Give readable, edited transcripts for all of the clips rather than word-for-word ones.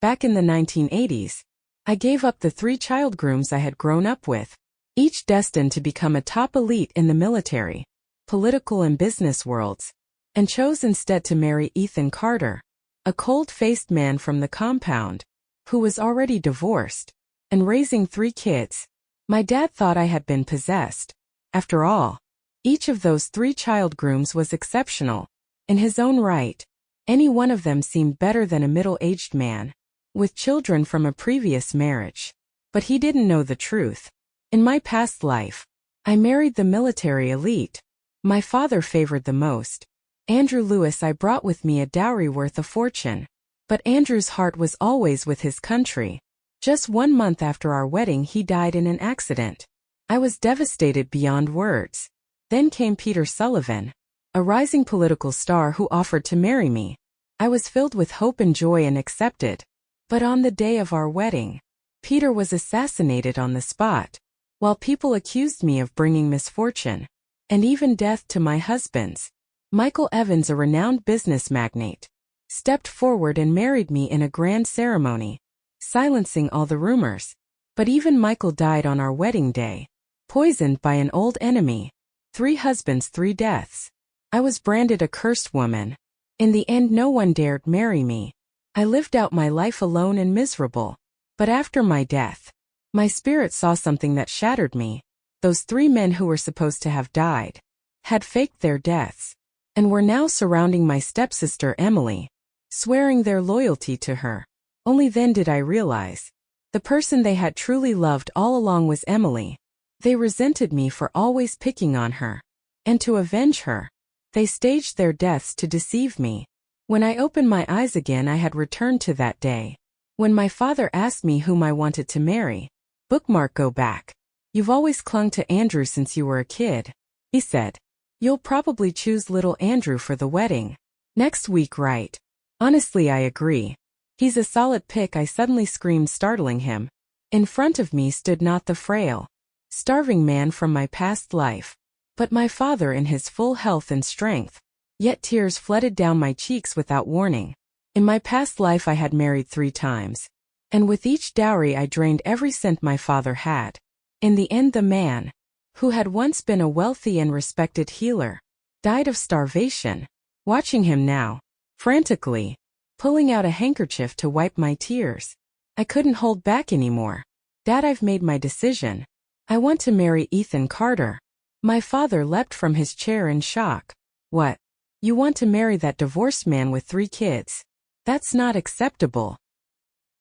Back in the 1980s, I gave up the 3 child grooms I had grown up with, each destined to become a top elite in the military, political and business worlds, and chose instead to marry Ethan Carter, a cold-faced man from the compound, who was already divorced, and raising 3 kids. My dad thought I had been possessed. After all, each of those 3 child grooms was exceptional, in his own right. Any one of them seemed better than a middle-aged man, with children from a previous marriage. But he didn't know the truth. In my past life, I married the military elite my father favored the most. Andrew Lewis. I brought with me a dowry worth a fortune. But Andrew's heart was always with his country. Just 1 month after our wedding he died in an accident. I was devastated beyond words. Then came Peter Sullivan, a rising political star who offered to marry me. I was filled with hope and joy and accepted. But on the day of our wedding, Peter was assassinated on the spot, while people accused me of bringing misfortune, and even death to my husbands. Michael Evans, a renowned business magnate, stepped forward and married me in a grand ceremony, silencing all the rumors. But even Michael died on our wedding day, poisoned by an old enemy. 3 husbands, 3 deaths. I was branded a cursed woman. In the end, no one dared marry me. I lived out my life alone and miserable. But after my death, my spirit saw something that shattered me. Those 3 men who were supposed to have died had faked their deaths, and were now surrounding my stepsister Emily, swearing their loyalty to her. Only then did I realize the person they had truly loved all along was Emily. They resented me for always picking on her, and to avenge her, they staged their deaths to deceive me. When I opened my eyes again, I had returned to that day, when my father asked me whom I wanted to marry. Bookmark. Go back. You've always clung to Andrew since you were a kid, he said. You'll probably choose little Andrew for the wedding next week, right? Honestly, I agree. He's a solid pick, I suddenly screamed, startling him. In front of me stood not the frail, starving man from my past life, but my father in his full health and strength. Yet tears flooded down my cheeks without warning. In my past life I had married 3 times, and with each dowry I drained every cent my father had. In the end, the man, who had once been a wealthy and respected healer, died of starvation. Watching him now, frantically, pulling out a handkerchief to wipe my tears, I couldn't hold back anymore. Dad, I've made my decision. I want to marry Ethan Carter. My father leapt from his chair in shock. What? You want to marry that divorced man with 3 kids? That's not acceptable.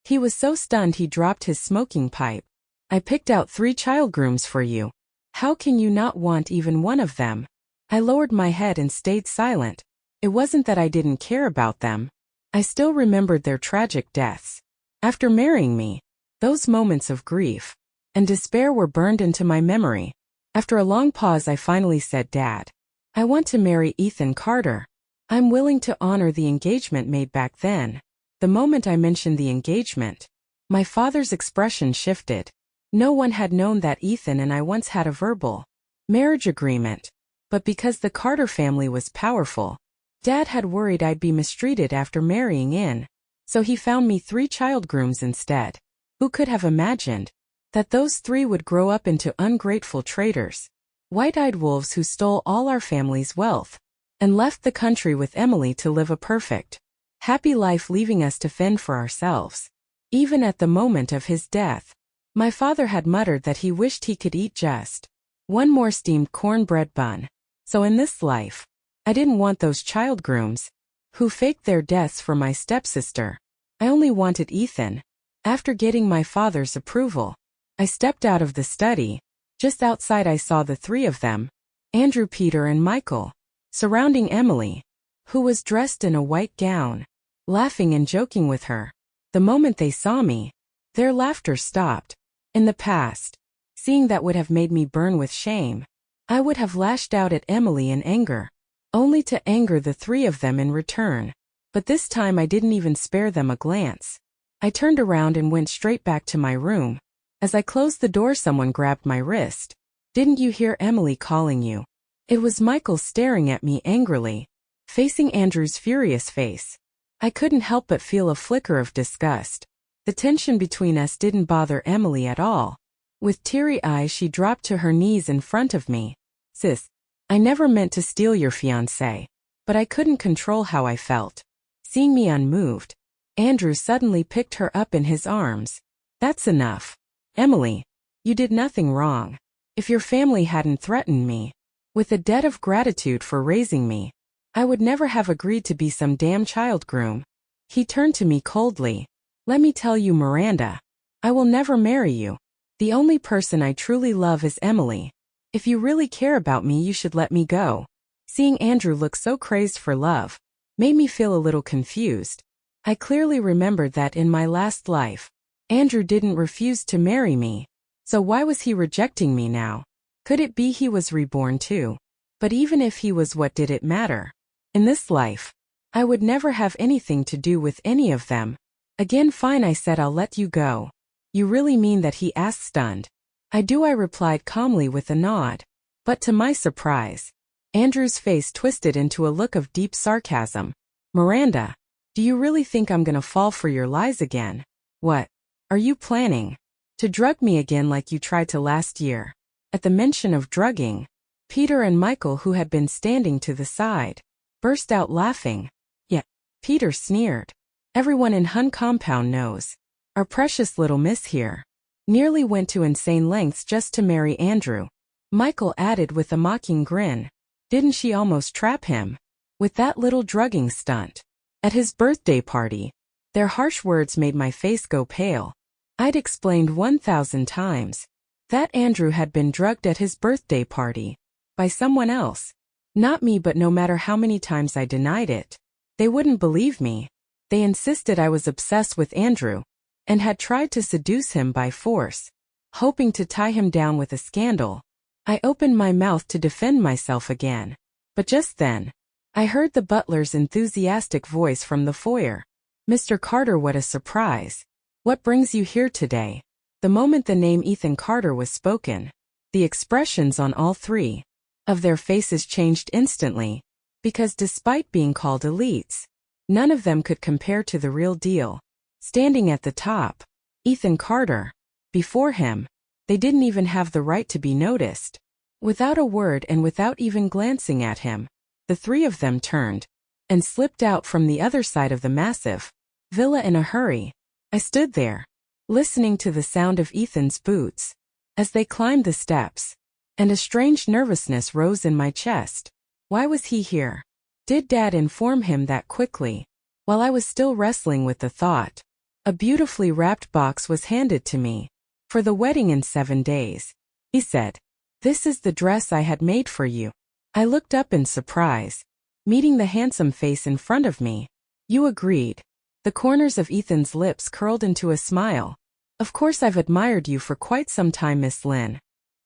He was so stunned he dropped his smoking pipe. I picked out 3 child grooms for you. How can you not want even one of them? I lowered my head and stayed silent. It wasn't that I didn't care about them. I still remembered their tragic deaths. After marrying me, those moments of grief and despair were burned into my memory. After a long pause, I finally said, Dad, I want to marry Ethan Carter. I'm willing to honor the engagement made back then. The moment I mentioned the engagement, my father's expression shifted. No one had known that Ethan and I once had a verbal marriage agreement, but because the Carter family was powerful, Dad had worried I'd be mistreated after marrying in. So he found me 3 child grooms instead. Who could have imagined that those 3 would grow up into ungrateful traitors, white-eyed wolves who stole all our family's wealth, and left the country with Emily to live a perfect, happy life, leaving us to fend for ourselves. Even at the moment of his death, my father had muttered that he wished he could eat just 1 more steamed cornbread bun. So in this life, I didn't want those child grooms who faked their deaths for my stepsister. I only wanted Ethan. After getting my father's approval, I stepped out of the study. Just outside I saw the 3 of them, Andrew, Peter, and Michael, surrounding Emily, who was dressed in a white gown, laughing and joking with her. The moment they saw me, their laughter stopped. In the past, seeing that would have made me burn with shame. I would have lashed out at Emily in anger, only to anger the 3 of them in return. But this time I didn't even spare them a glance. I turned around and went straight back to my room. As I closed the door, someone grabbed my wrist. Didn't you hear Emily calling you? It was Michael, staring at me angrily, facing Andrew's furious face. I couldn't help but feel a flicker of disgust. The tension between us didn't bother Emily at all. With teary eyes, she dropped to her knees in front of me. Sis, I never meant to steal your fiancé. But I couldn't control how I felt. Seeing me unmoved, Andrew suddenly picked her up in his arms. That's enough. Emily, you did nothing wrong. If your family hadn't threatened me with a debt of gratitude for raising me, I would never have agreed to be some damn child groom. He turned to me coldly. Let me tell you, Miranda, I will never marry you. The only person I truly love is Emily. If you really care about me, you should let me go. Seeing Andrew look so crazed for love made me feel a little confused. I clearly remembered that in my last life, Andrew didn't refuse to marry me. So why was he rejecting me now? Could it be he was reborn too? But even if he was, what did it matter? In this life, I would never have anything to do with any of them. Again, fine, I said, I'll let you go. You really mean that? He asked, stunned. I do, I replied calmly with a nod. But to my surprise, Andrew's face twisted into a look of deep sarcasm. Miranda, do you really think I'm gonna fall for your lies again? What? Are you planning to drug me again like you tried to last year? At the mention of drugging, Peter and Michael, who had been standing to the side, burst out laughing. Yet, Peter sneered. Everyone in Hun compound knows. Our precious little miss here nearly went to insane lengths just to marry Andrew. Michael added with a mocking grin. Didn't she almost trap him with that little drugging stunt at his birthday party? Their harsh words made my face go pale. I'd explained 1,000 times that Andrew had been drugged at his birthday party by someone else. Not me, but no matter how many times I denied it, they wouldn't believe me. They insisted I was obsessed with Andrew and had tried to seduce him by force, hoping to tie him down with a scandal. I opened my mouth to defend myself again, but just then, I heard the butler's enthusiastic voice from the foyer. Mr. Carter, what a surprise. What brings you here today? The moment the name Ethan Carter was spoken, the expressions on all three of their faces changed instantly, because despite being called elites, none of them could compare to the real deal. Standing at the top, Ethan Carter. Before him, they didn't even have the right to be noticed. Without a word and without even glancing at him, the three of them turned and slipped out from the other side of the massive villa in a hurry. I stood there, listening to the sound of Ethan's boots as they climbed the steps, and a strange nervousness rose in my chest. Why was he here? Did Dad inform him that quickly? While I was still wrestling with the thought, a beautifully wrapped box was handed to me. For the wedding in 7 days, he said. This is the dress I had made for you. I looked up in surprise, meeting the handsome face in front of me. You agreed. The corners of Ethan's lips curled into a smile. Of course, I've admired you for quite some time, Miss Lynn.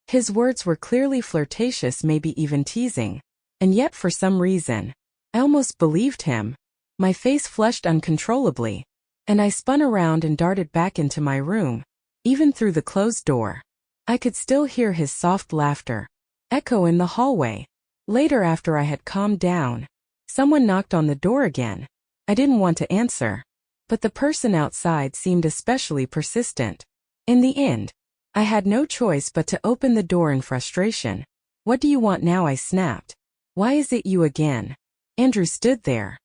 His words were clearly flirtatious, maybe even teasing. And yet, for some reason, I almost believed him. My face flushed uncontrollably, and I spun around and darted back into my room. Even through the closed door, I could still hear his soft laughter echo in the hallway. Later, after I had calmed down, someone knocked on the door again. I didn't want to answer, but the person outside seemed especially persistent. In the end, I had no choice but to open the door in frustration. What do you want now? I snapped. Why is it you again? Andrew stood there,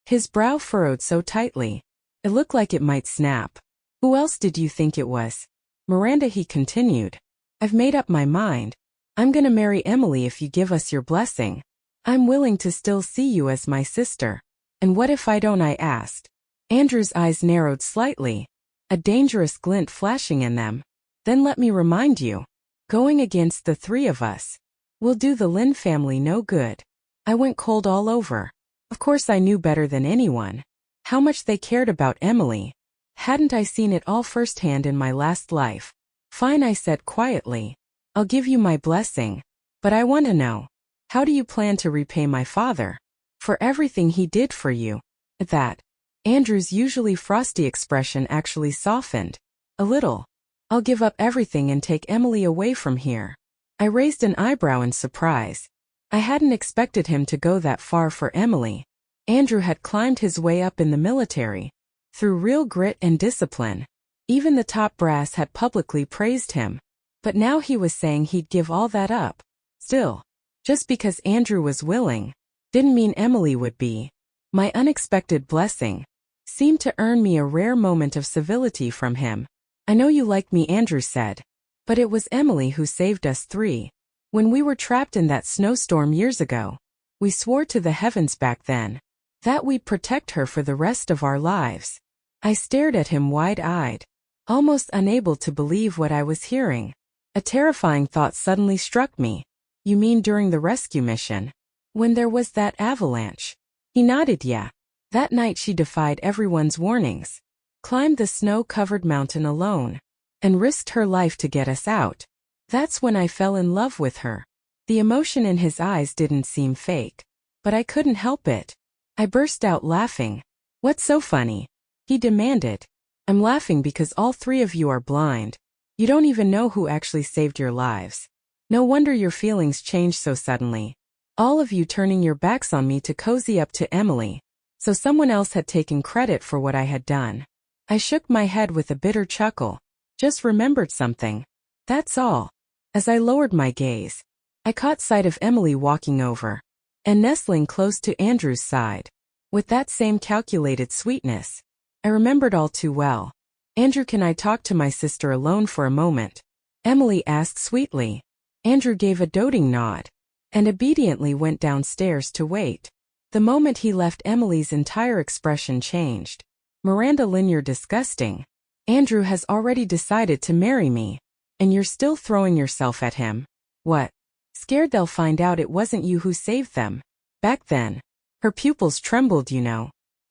his brow furrowed so tightly, it looked like it might snap. Who else did you think it was? Miranda, he continued. I've made up my mind. I'm gonna marry Emily if you give us your blessing. I'm willing to still see you as my sister. And what if I don't? I asked. Andrew's eyes narrowed slightly, a dangerous glint flashing in them. Then let me remind you, going against the three of us will do the Lynn family no good. I went cold all over. Of course, I knew better than anyone how much they cared about Emily. Hadn't I seen it all firsthand in my last life? Fine, I said quietly. I'll give you my blessing. But I want to know, how do you plan to repay my father for everything he did for you? At that, Andrew's usually frosty expression actually softened a little. I'll give up everything and take Emily away from here. I raised an eyebrow in surprise. I hadn't expected him to go that far for Emily. Andrew had climbed his way up in the military, through real grit and discipline. Even the top brass had publicly praised him. But now he was saying he'd give all that up. Still, just because Andrew was willing, didn't mean Emily would be. My unexpected blessing seemed to earn me a rare moment of civility from him. "I know you like me," Andrew said. "But it was Emily who saved us three. When we were trapped in that snowstorm years ago, we swore to the heavens back then that we'd protect her for the rest of our lives." I stared at him wide-eyed, almost unable to believe what I was hearing. A terrifying thought suddenly struck me. "You mean during the rescue mission? When there was that avalanche?" He nodded. "Yeah. That night she defied everyone's warnings, climbed the snow-covered mountain alone, and risked her life to get us out. That's when I fell in love with her." The emotion in his eyes didn't seem fake, but I couldn't help it. I burst out laughing. "What's so funny?" he demanded. "I'm laughing because all three of you are blind. You don't even know who actually saved your lives. No wonder your feelings changed so suddenly. All of you turning your backs on me to cozy up to Emily, so someone else had taken credit for what I had done." I shook my head with a bitter chuckle. "Just remembered something. That's all." As I lowered my gaze, I caught sight of Emily walking over and nestling close to Andrew's side, with that same calculated sweetness I remembered all too well. "Andrew, can I talk to my sister alone for a moment?" Emily asked sweetly. Andrew gave a doting nod and obediently went downstairs to wait. The moment he left, Emily's entire expression changed. "Miranda Lynn, you're disgusting. Andrew has already decided to marry me, and you're still throwing yourself at him. What? Scared they'll find out it wasn't you who saved them?" Back then, her pupils trembled,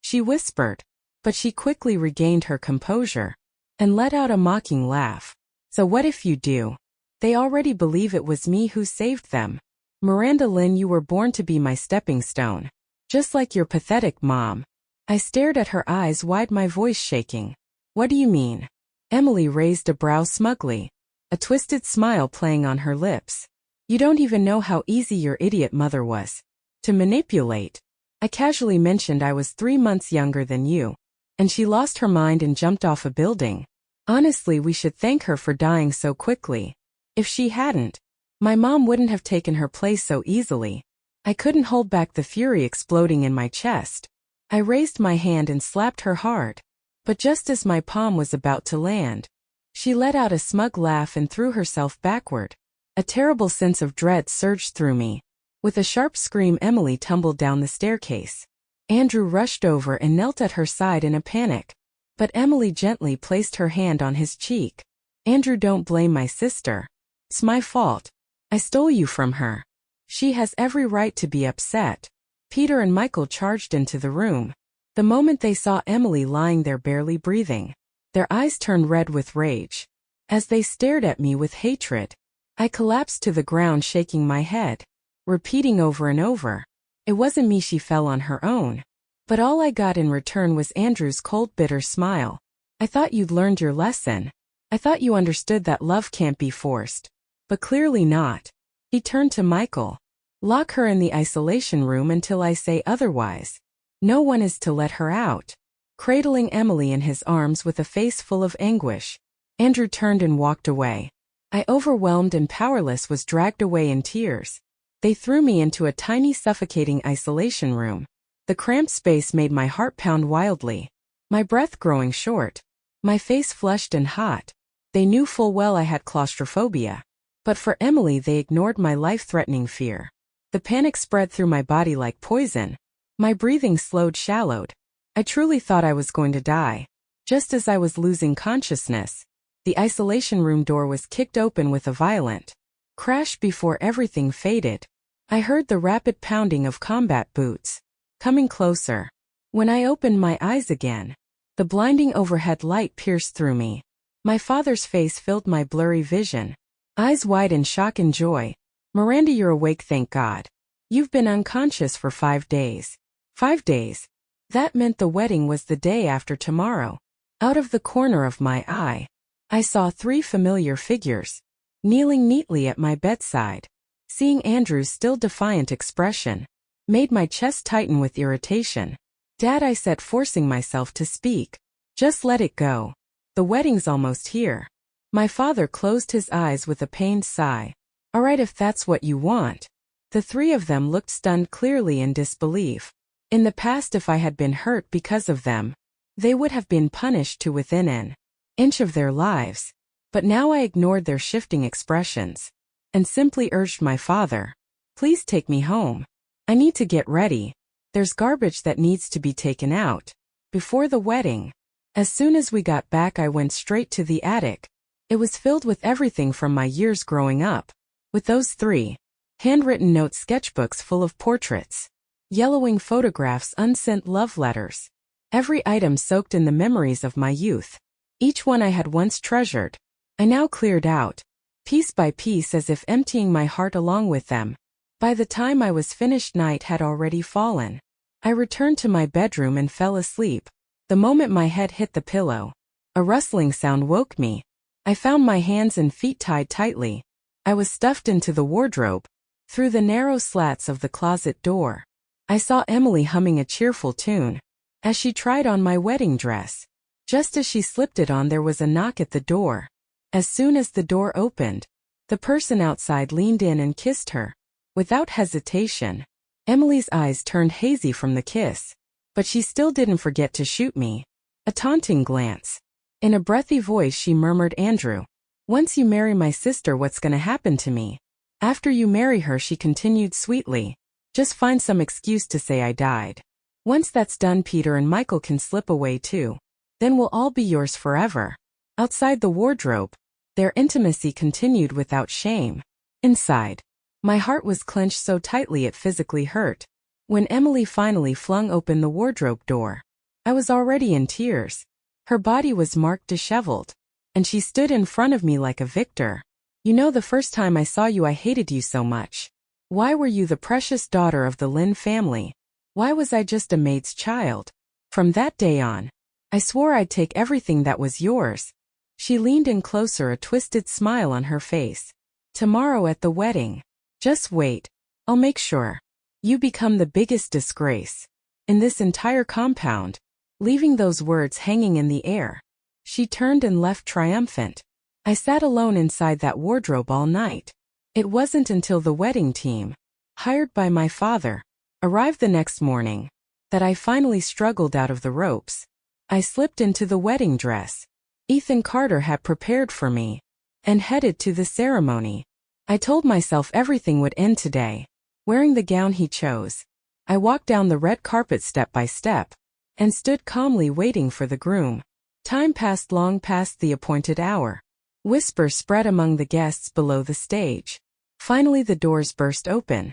she whispered, but she quickly regained her composure and let out a mocking laugh. "So what if you do? They already believe it was me who saved them. Miranda Lynn, you were born to be my stepping stone, just like your pathetic mom." I stared at her eyes wide, my voice shaking. "What do you mean?" Emily raised a brow smugly, a twisted smile playing on her lips. "You don't even know how easy your idiot mother was to manipulate. I casually mentioned I was 3 months younger than you, and she lost her mind and jumped off a building. Honestly, we should thank her for dying so quickly. If she hadn't, my mom wouldn't have taken her place so easily." I couldn't hold back the fury exploding in my chest. I raised my hand and slapped her hard. But just as my palm was about to land, she let out a smug laugh and threw herself backward. A terrible sense of dread surged through me. With a sharp scream, Emily tumbled down the staircase. Andrew rushed over and knelt at her side in a panic. But Emily gently placed her hand on his cheek. "Andrew, don't blame my sister. It's my fault. I stole you from her. She has every right to be upset." Peter and Michael charged into the room. The moment they saw Emily lying there barely breathing, their eyes turned red with rage. As they stared at me with hatred, I collapsed to the ground, shaking my head, repeating over and over, "It wasn't me, she fell on her own." But all I got in return was Andrew's cold, bitter smile. "I thought you'd learned your lesson. I thought you understood that love can't be forced. But clearly not." He turned to Michael. "Lock her in the isolation room until I say otherwise. No one is to let her out." Cradling Emily in his arms with a face full of anguish, Andrew turned and walked away. I, overwhelmed and powerless, was dragged away in tears. They threw me into a tiny, suffocating isolation room. The cramped space made my heart pound wildly, my breath growing short, my face flushed and hot. They knew full well I had claustrophobia. But for Emily, they ignored my life-threatening fear. The panic spread through my body like poison. My breathing slowed, shallowed. I truly thought I was going to die. Just as I was losing consciousness, the isolation room door was kicked open with a violent crash. Before everything faded, I heard the rapid pounding of combat boots, coming closer. When I opened my eyes again, the blinding overhead light pierced through me. My father's face filled my blurry vision, eyes wide in shock and joy. "Miranda, you're awake, thank God. You've been unconscious for 5 days. 5 days. That meant the wedding was the day after tomorrow." Out of the corner of my eye, I saw 3 familiar figures, kneeling neatly at my bedside. Seeing Andrew's still defiant expression made my chest tighten with irritation. "Dad," I said, forcing myself to speak. Just let it go. The wedding's almost here. My father closed his eyes with a pained sigh. All right, if that's what you want. The three of them looked stunned, clearly in disbelief. In the past, if I had been hurt because of them, they would have been punished to within an inch of their lives. But now I ignored their shifting expressions and simply urged my father, please take me home. I need to get ready. There's garbage that needs to be taken out before the wedding. As soon as we got back, I went straight to the attic. It was filled with everything from my years growing up. With those three handwritten note sketchbooks full of portraits, yellowing photographs, unsent love letters. Every item soaked in the memories of my youth. Each one I had once treasured, I now cleared out, piece by piece, as if emptying my heart along with them. By the time I was finished, night had already fallen. I returned to my bedroom and fell asleep. The moment my head hit the pillow, a rustling sound woke me. I found my hands and feet tied tightly. I was stuffed into the wardrobe. Through the narrow slats of the closet door, I saw Emily humming a cheerful tune as she tried on my wedding dress. Just as she slipped it on, there was a knock at the door. As soon as the door opened, the person outside leaned in and kissed her. Without hesitation, Emily's eyes turned hazy from the kiss, but she still didn't forget to shoot me a taunting glance. In a breathy voice she murmured, Andrew, once you marry my sister, what's gonna happen to me? After you marry her, she continued sweetly, just find some excuse to say I died. Once that's done, Peter and Michael can slip away too. Then we'll all be yours forever. Outside the wardrobe, their intimacy continued without shame. Inside, my heart was clenched so tightly it physically hurt. When Emily finally flung open the wardrobe door, I was already in tears. Her body was marked disheveled, and she stood in front of me like a victor. You know, the first time I saw you, I hated you so much. Why were you the precious daughter of the Lynn family? Why was I just a maid's child? From that day on, I swore I'd take everything that was yours. She leaned in closer, a twisted smile on her face. Tomorrow at the wedding. Just wait. I'll make sure you become the biggest disgrace in this entire compound. Leaving those words hanging in the air, she turned and left triumphant. I sat alone inside that wardrobe all night. It wasn't until the wedding team, hired by my father, arrived the next morning, that I finally struggled out of the ropes. I slipped into the wedding dress Ethan Carter had prepared for me and headed to the ceremony. I told myself everything would end today. Wearing the gown he chose, I walked down the red carpet step by step and stood calmly waiting for the groom. Time passed long past the appointed hour. Whispers spread among the guests below the stage. Finally the doors burst open.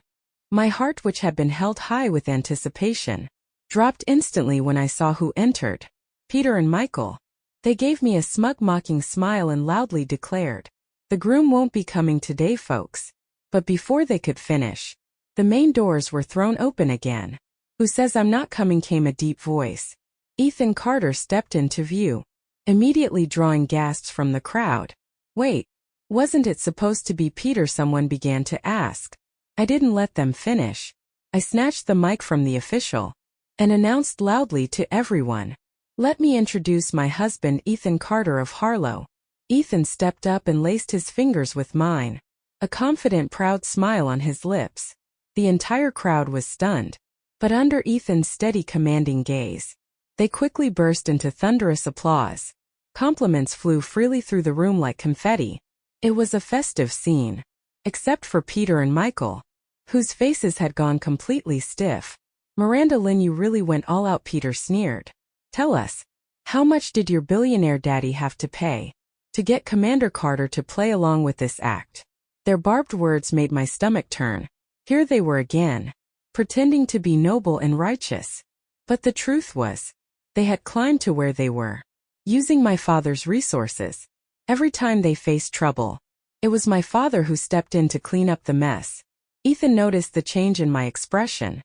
My heart, which had been held high with anticipation, dropped instantly when I saw who entered. Peter and Michael. They gave me a smug, mocking smile and loudly declared, the groom won't be coming today, folks. But before they could finish, the main doors were thrown open again. Who says I'm not coming? Came a deep voice. Ethan Carter stepped into view, immediately drawing gasps from the crowd. Wait, wasn't it supposed to be Peter? Someone began to ask. I didn't let them finish. I snatched the mic from the official and announced loudly to everyone, let me introduce my husband, Ethan Carter of Harlow. Ethan stepped up and laced his fingers with mine, a confident, proud smile on his lips. The entire crowd was stunned, but under Ethan's steady, commanding gaze, they quickly burst into thunderous applause. Compliments flew freely through the room like confetti. It was a festive scene, except for Peter and Michael, whose faces had gone completely stiff. Miranda Lynn, you really went all out, Peter sneered. Tell us, how much did your billionaire daddy have to pay to get Commander Carter to play along with this act? Their barbed words made my stomach turn. Here they were again, pretending to be noble and righteous. But the truth was, they had climbed to where they were, using my father's resources. Every time they faced trouble, it was my father who stepped in to clean up the mess. Ethan noticed the change in my expression.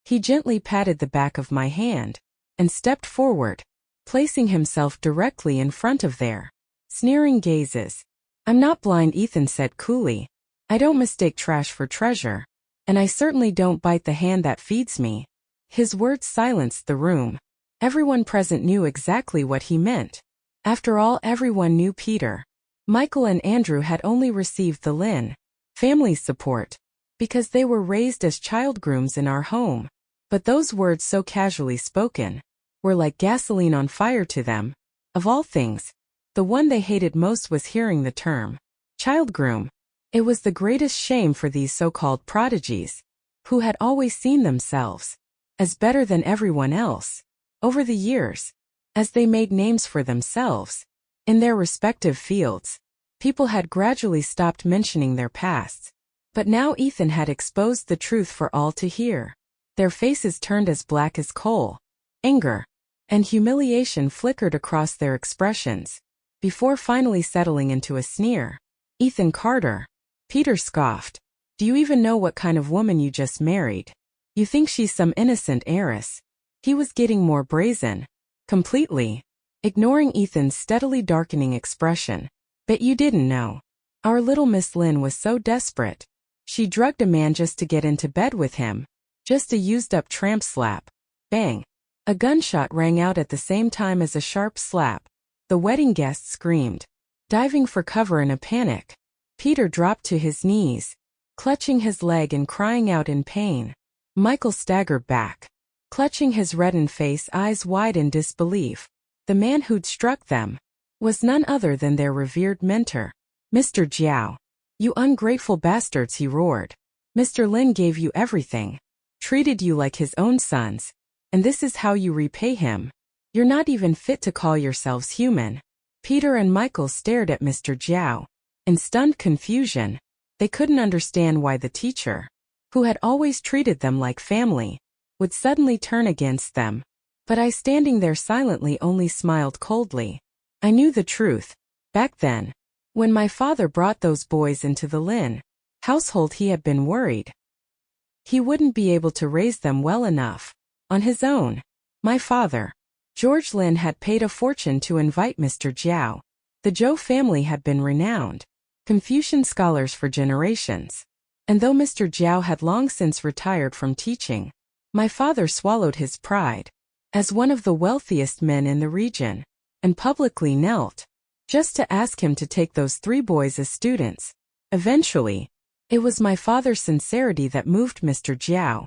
He gently patted the back of my hand and stepped forward, placing himself directly in front of their sneering gazes. I'm not blind, Ethan said coolly. I don't mistake trash for treasure, and I certainly don't bite the hand that feeds me. His words silenced the room. Everyone present knew exactly what he meant. After all, everyone knew Peter, Michael and Andrew had only received the Lynn family's support because they were raised as child grooms in our home. But those words so casually spoken were like gasoline on fire to them. Of all things, the one they hated most was hearing the term child groom. It was the greatest shame for these so-called prodigies, who had always seen themselves as better than everyone else. Over the years, as they made names for themselves in their respective fields, people had gradually stopped mentioning their pasts. But now Ethan had exposed the truth for all to hear. Their faces turned as black as coal. Anger and humiliation flickered across their expressions, before finally settling into a sneer. "Ethan Carter," Peter scoffed. "Do you even know what kind of woman you just married? You think she's some innocent heiress?" He was getting more brazen, completely ignoring Ethan's steadily darkening expression. "Bet you didn't know. Our little Miss Lynn was so desperate. She drugged a man just to get into bed with him. Just a used-up tramp slap." Bang! A gunshot rang out at the same time as a sharp slap. The wedding guests screamed, diving for cover in a panic. Peter dropped to his knees, clutching his leg and crying out in pain. Michael staggered back, clutching his reddened face, eyes wide in disbelief. The man who'd struck them was none other than their revered mentor. "Mr. Jiao, you ungrateful bastards," he roared. "Mr. Lin gave you everything, treated you like his own sons, and this is how you repay him? You're not even fit to call yourselves human." Peter and Michael stared at Mr. Jiao in stunned confusion. They couldn't understand why the teacher, who had always treated them like family, would suddenly turn against them. But I, standing there silently, only smiled coldly. I knew the truth. Back then, when my father brought those boys into the Lin household, he had been worried he wouldn't be able to raise them well enough on his own. My father, George Lin, had paid a fortune to invite Mr. Jiao. The Zhou family had been renowned Confucian scholars for generations. And though Mr. Jiao had long since retired from teaching, my father swallowed his pride as one of the wealthiest men in the region, and publicly knelt just to ask him to take those 3 boys as students. Eventually, it was my father's sincerity that moved Mr. Jiao.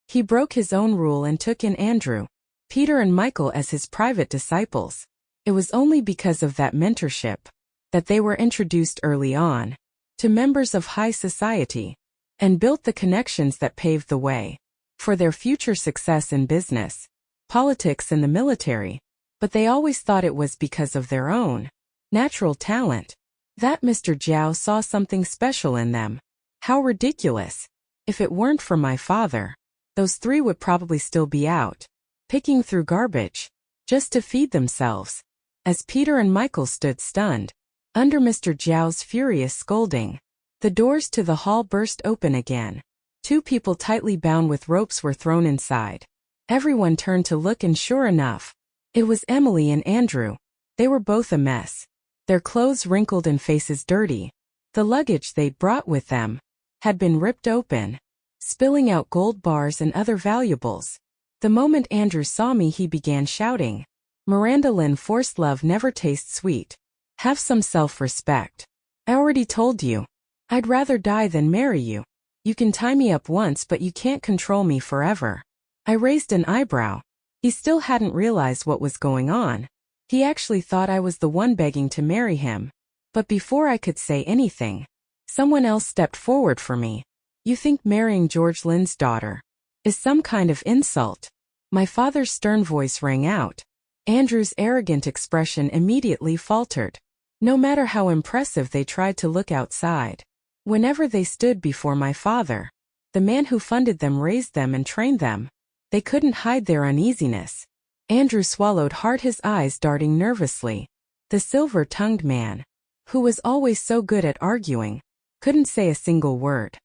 He broke his own rule and took in Andrew, Peter and Michael as his private disciples. It was only because of that mentorship that they were introduced early on to members of high society and built the connections that paved the way for their future success in business, politics, and the military. But they always thought it was because of their own natural talent that Mr. Jiao saw something special in them. How ridiculous! If it weren't for my father, those 3 would probably still be out picking through garbage just to feed themselves. As Peter and Michael stood stunned under Mr. Jiao's furious scolding, the doors to the hall burst open again. 2 people tightly bound with ropes were thrown inside. Everyone turned to look, and sure enough, it was Emily and Andrew. They were both a mess, their clothes wrinkled and faces dirty. The luggage they'd brought with them had been ripped open, spilling out gold bars and other valuables. The moment Andrew saw me, he began shouting, "Miranda Lynn, forced love never tastes sweet. Have some self-respect. I already told you. I'd rather die than marry you. You can tie me up once, but you can't control me forever." I raised an eyebrow. He still hadn't realized what was going on. He actually thought I was the one begging to marry him. But before I could say anything, someone else stepped forward for me. "You think marrying George Lin's daughter is some kind of insult?" My father's stern voice rang out. Andrew's arrogant expression immediately faltered. No matter how impressive they tried to look outside, whenever they stood before my father, the man who funded them, raised them, and trained them, they couldn't hide their uneasiness. Andrew swallowed hard, his eyes darting nervously. The silver-tongued man, who was always so good at arguing, couldn't say a single word.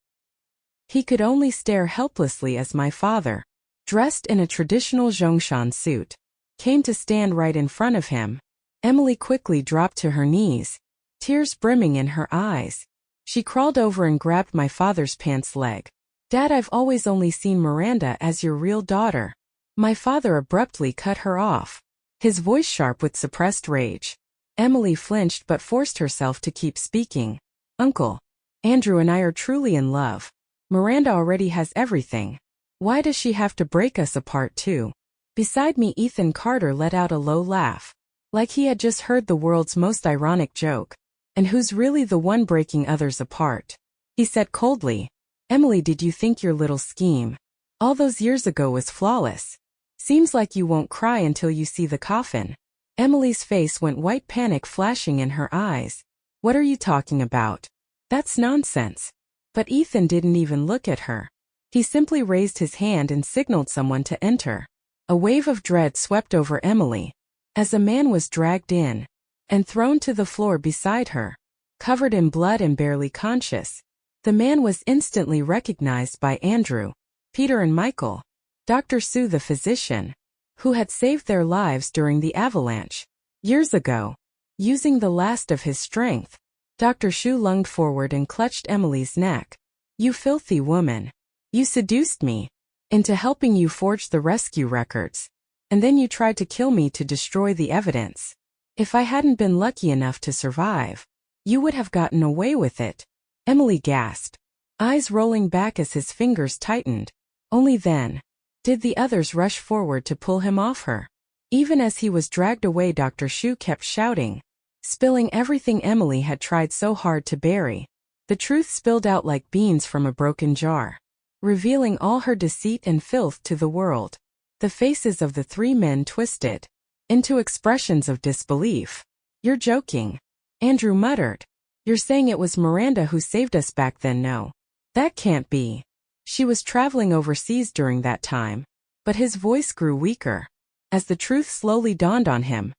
He could only stare helplessly as my father, dressed in a traditional Zhongshan suit, came to stand right in front of him. Emily quickly dropped to her knees, tears brimming in her eyes. She crawled over and grabbed my father's pants leg. "Dad, I've always only seen Miranda as your real daughter. My father abruptly cut her off, his voice sharp with suppressed rage. Emily flinched but forced herself to keep speaking. Uncle, Andrew and I are truly in love. Miranda already has everything. Why does she have to break us apart too? Beside me, Ethan Carter let out a low laugh, like he had just heard the world's most ironic joke. And who's really the one breaking others apart? He said coldly, Emily, did you think your little scheme all those years ago was flawless? Seems like you won't cry until you see the coffin. Emily's face went white, panic flashing in her eyes. What are you talking about? That's nonsense. But Ethan didn't even look at her. He simply raised his hand and signaled someone to enter. A wave of dread swept over Emily as a man was dragged in and thrown to the floor beside her, covered in blood and barely conscious. The man was instantly recognized by Andrew, Peter and Michael, Dr. Sue the physician, who had saved their lives during the avalanche years ago. Using the last of his strength, Dr. Sue lunged forward and clutched Emily's neck. You filthy woman. You seduced me into helping you forge the rescue records. And then you tried to kill me to destroy the evidence. If I hadn't been lucky enough to survive, you would have gotten away with it. Emily gasped, eyes rolling back as his fingers tightened. Only then did the others rush forward to pull him off her. Even as he was dragged away, Dr. Shu kept shouting, spilling everything Emily had tried so hard to bury. The truth spilled out like beans from a broken jar, revealing all her deceit and filth to the world. The faces of the three men twisted into expressions of disbelief. You're joking, Andrew muttered. You're saying it was Miranda who saved us back then? No. That can't be. She was traveling overseas during that time. But his voice grew weaker as the truth slowly dawned on him.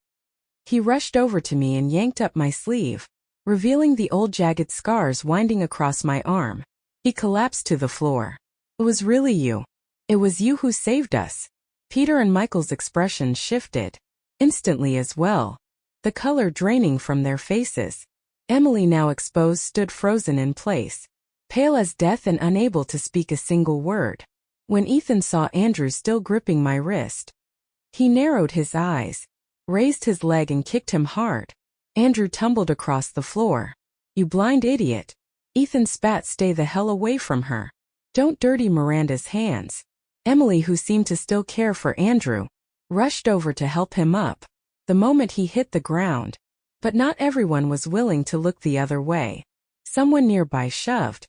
He rushed over to me and yanked up my sleeve, revealing the old jagged scars winding across my arm. He collapsed to the floor. It was really you. It was you who saved us. Peter and Michael's expressions shifted instantly as well, the color draining from their faces. Emily, now exposed, stood frozen in place, pale as death and unable to speak a single word. When Ethan saw Andrew still gripping my wrist, he narrowed his eyes, raised his leg and kicked him hard. Andrew tumbled across the floor. You blind idiot. Ethan spat, stay the hell away from her. Don't dirty Miranda's hands. Emily, who seemed to still care for Andrew, rushed over to help him up the moment he hit the ground. But not everyone was willing to look the other way. Someone nearby shoved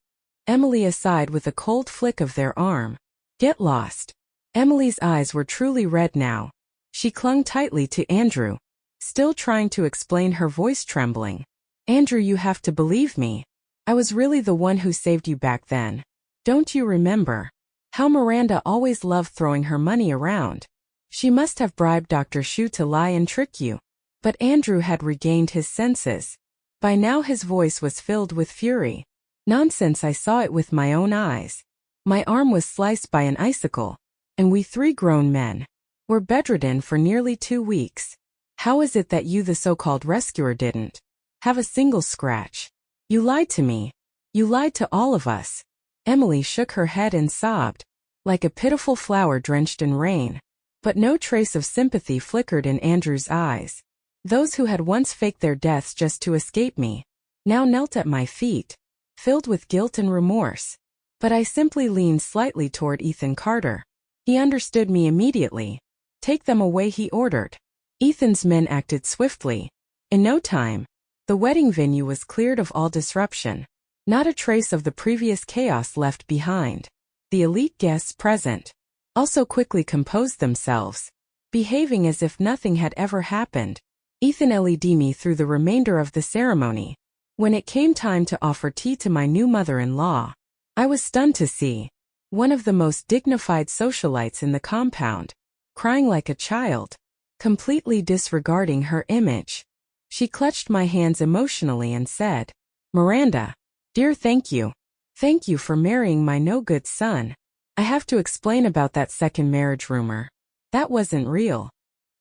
Emily aside with a cold flick of their arm. Get lost. Emily's eyes were truly red now. She clung tightly to Andrew, still trying to explain, her voice trembling. Andrew, you have to believe me. I was really the one who saved you back then. Don't you remember how Miranda always loved throwing her money around? She must have bribed Dr. Shu to lie and trick you. But Andrew had regained his senses. By now his voice was filled with fury. Nonsense, I saw it with my own eyes. My arm was sliced by an icicle, and we three grown men were bedridden for nearly 2 weeks. How is it that you, the so-called rescuer, didn't have a single scratch? You lied to me. You lied to all of us. Emily shook her head and sobbed, like a pitiful flower drenched in rain. But no trace of sympathy flickered in Andrew's eyes. Those who had once faked their deaths just to escape me now knelt at my feet, filled with guilt and remorse. But I simply leaned slightly toward Ethan Carter. He understood me immediately. Take them away, he ordered. Ethan's men acted swiftly. In no time, the wedding venue was cleared of all disruption. Not a trace of the previous chaos left behind. The elite guests present also quickly composed themselves, behaving as if nothing had ever happened. Ethan led me through the remainder of the ceremony. When it came time to offer tea to my new mother-in-law, I was stunned to see one of the most dignified socialites in the compound crying like a child, completely disregarding her image. She clutched my hands emotionally and said, Miranda, dear, thank you. Thank you for marrying my no-good son. I have to explain about that second marriage rumor. That wasn't real.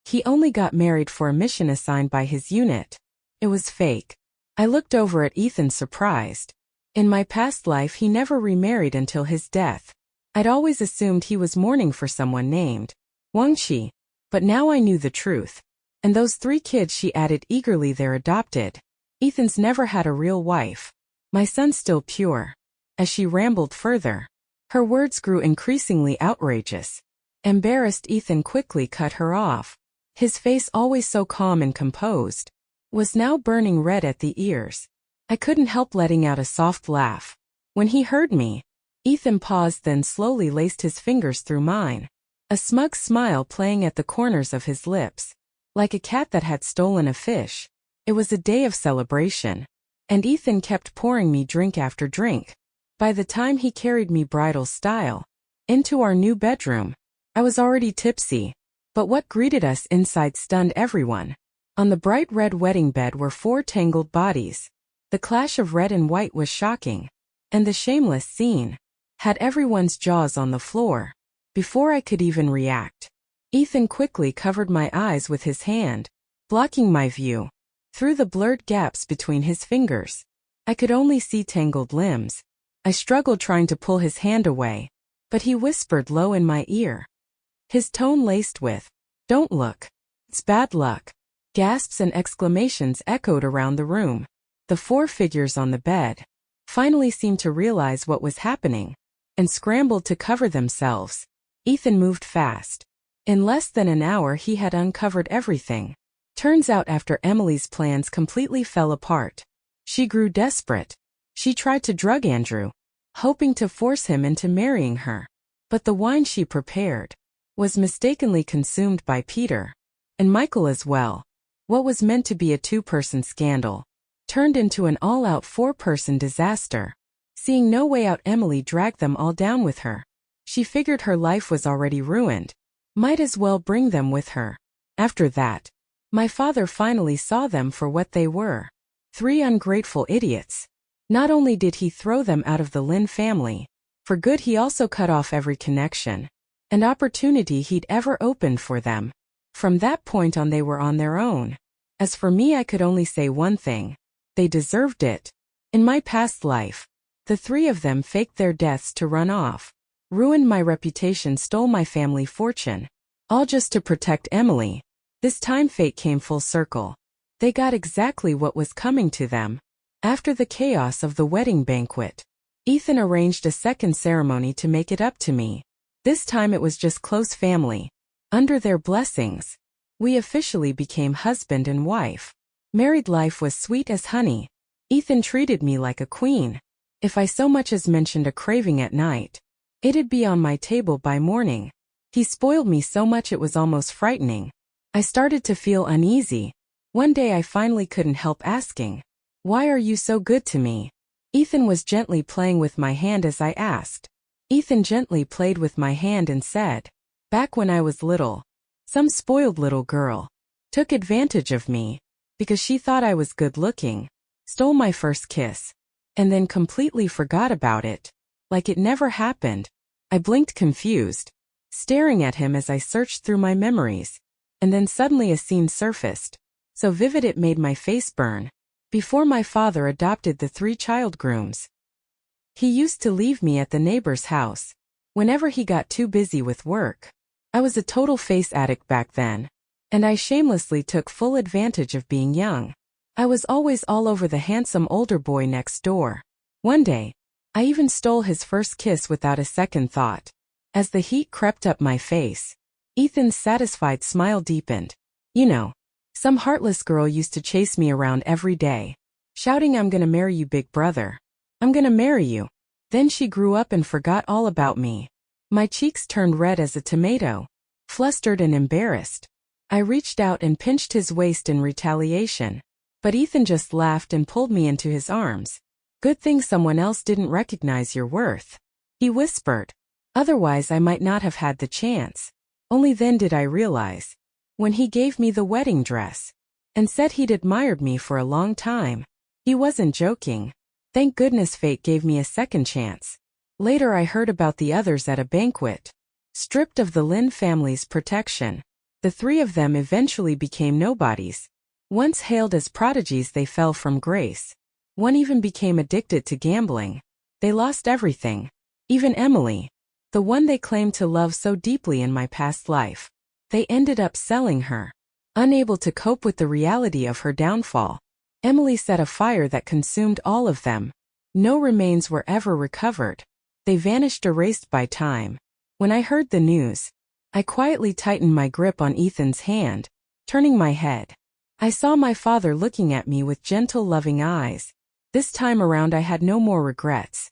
He only got married for a mission assigned by his unit. It was fake. I looked over at Ethan, surprised. In my past life, he never remarried until his death. I'd always assumed he was mourning for someone named Wangqi. But now I knew the truth. And those 3 kids, she added eagerly, they're adopted. Ethan's never had a real wife. My son's still pure. As she rambled further, her words grew increasingly outrageous. Embarrassed, Ethan quickly cut her off. His face, always so calm and composed, was now burning red at the ears. I couldn't help letting out a soft laugh. When he heard me, Ethan paused, then slowly laced his fingers through mine, a smug smile playing at the corners of his lips. Like a cat that had stolen a fish. It was a day of celebration. And Ethan kept pouring me drink after drink. By the time he carried me bridal style into our new bedroom, I was already tipsy. But what greeted us inside stunned everyone. On the bright red wedding bed were 4 tangled bodies. The clash of red and white was shocking. And the shameless scene had everyone's jaws on the floor. Before I could even react, Ethan quickly covered my eyes with his hand, blocking my view. Through the blurred gaps between his fingers, I could only see tangled limbs. I struggled trying to pull his hand away, but he whispered low in my ear. His tone laced with, "Don't look. It's bad luck." Gasps and exclamations echoed around the room. The 4 figures on the bed finally seemed to realize what was happening and scrambled to cover themselves. Ethan moved fast. In less than an hour he had uncovered everything. Turns out after Emily's plans completely fell apart, she grew desperate. She tried to drug Andrew, hoping to force him into marrying her. But the wine she prepared was mistakenly consumed by Peter, and Michael as well. What was meant to be a 2-person scandal turned into an all-out 4-person disaster. Seeing no way out, Emily dragged them all down with her. She figured her life was already ruined. Might as well bring them with her. After that, my father finally saw them for what they were. 3 ungrateful idiots. Not only did he throw them out of the Lin family for good, he also cut off every connection and opportunity he'd ever opened for them. From that point on, they were on their own. As for me, I could only say one thing. They deserved it. In my past life, the 3 of them faked their deaths to run off, ruined my reputation, stole my family fortune, all just to protect Emily. This time fate came full circle. They got exactly what was coming to them. After the chaos of the wedding banquet, Ethan arranged a second ceremony to make it up to me. This time it was just close family. Under their blessings, we officially became husband and wife. Married life was sweet as honey. Ethan treated me like a queen. If I so much as mentioned a craving at night, it'd be on my table by morning. He spoiled me so much it was almost frightening. I started to feel uneasy. One day I finally couldn't help asking, "Why are you so good to me?" Ethan was gently playing with my hand as I asked. Ethan gently played with my hand and said, "Back when I was little, some spoiled little girl took advantage of me because she thought I was good looking, stole my first kiss, and then completely forgot about it, like it never happened." I blinked confused, staring at him as I searched through my memories. And then suddenly a scene surfaced, so vivid it made my face burn. Before my father adopted the 3 child grooms, he used to leave me at the neighbor's house whenever he got too busy with work. I was a total face addict back then, and I shamelessly took full advantage of being young. I was always all over the handsome older boy next door. One day, I even stole his first kiss without a second thought. As the heat crept up my face, Ethan's satisfied smile deepened. "You know, some heartless girl used to chase me around every day, shouting, 'I'm gonna marry you, big brother. I'm gonna marry you.' Then she grew up and forgot all about me." My cheeks turned red as a tomato. Flustered and embarrassed, I reached out and pinched his waist in retaliation. But Ethan just laughed and pulled me into his arms. "Good thing someone else didn't recognize your worth," he whispered. "Otherwise I might not have had the chance." Only then did I realize, when he gave me the wedding dress and said he'd admired me for a long time, he wasn't joking. Thank goodness fate gave me a second chance. Later I heard about the others at a banquet. Stripped of the Lin family's protection, the 3 of them eventually became nobodies. Once hailed as prodigies, they fell from grace. One even became addicted to gambling. They lost everything. Even Emily, the one they claimed to love so deeply in my past life. They ended up selling her. Unable to cope with the reality of her downfall, Emily set a fire that consumed all of them. No remains were ever recovered. They vanished, erased by time. When I heard the news, I quietly tightened my grip on Ethan's hand, turning my head. I saw my father looking at me with gentle, loving eyes. This time around I had no more regrets.